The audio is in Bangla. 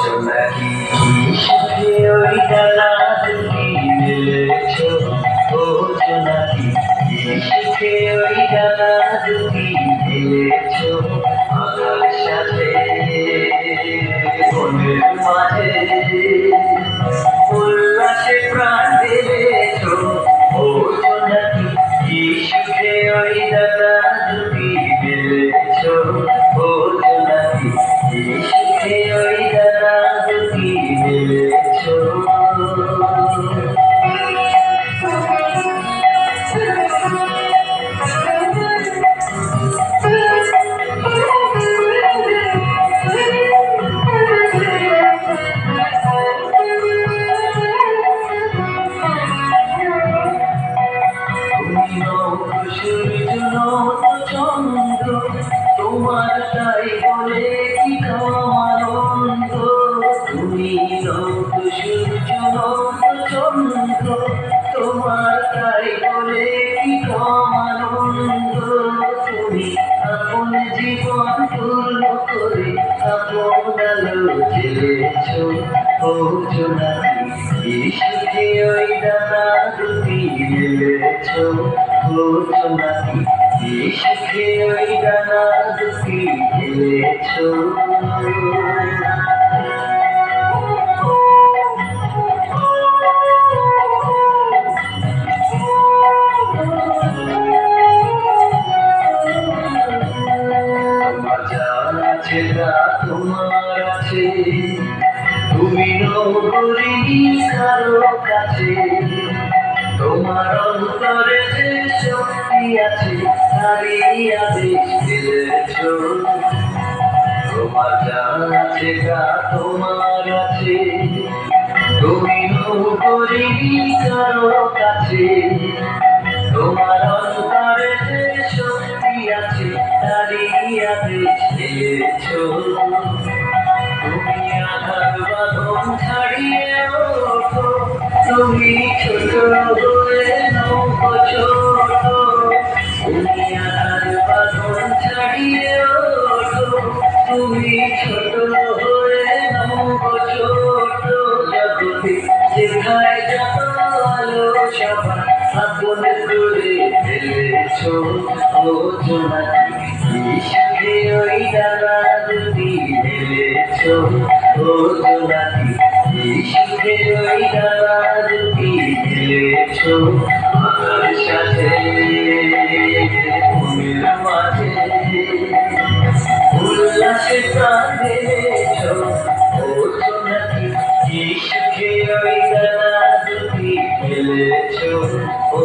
জোনাকি সুখে ওই ডানা দুটি মেলেছ, ও জোনাকি সুখে ওই ডানা দুটি মেলেছ, আমার সাথে বনের মাঝে উল্লাসে প্রাণ দিলেছ, ও জোনাকি সুখে ওই ডানা দুটি মেলেছ, ও জোনাকি সুখে ওই ডানা দুটি মেলেছ। সূর্য নত চন্দ্র তোমার তাই বলে কি কামানন্দ, তুমি নত সূর্য নত চন্দ্র তোমার তাই বলে কি কামানন্দ, তুমি আপন জীবন পূর্ণ করে আপন আলো জ্বেলেছ, ও জোনাকি সুখে ওই ডানা দুটি মেলেছ, ও জোনাকি সুখে ওই ডানা দুটি মেলেছ। যেটা তোমার আছে তুমি নগরী কারো কাছে, তোমার অন্তরে যে শক্তি আছে তারই আদেশ দিয়েছ, তোমার জানা যেটা তোমার আছে তুমি নগরী কারো কাছে, তোমার অন্তরে যে শক্তি আছে তারই আদেশ দিয়েছ, তুমি আধার বাঁধন ছাড়িয়ে ওঠো, তুমি ছোট হয়ে নৌকো ছোট, তুমি আধার বাঁধন ছাড়িয়ে ওঠো, তুমি ছোট হয়ে নৌকো ছোট, জগতে যেখানে যত আলো সবার আপন করে ফেলেছ, ও জোনাকি সুখে ওই ডানা দুটি মেলেছ, ও জোনাকি সুখে ওই ডানা দুটি মেলেছ, আমার সাথে বনের মাঝে উল্লাসে প্রাণ দিয়েছ, ও জোনাকি সুখে ওই ডানা দুটি মেলেছ, ও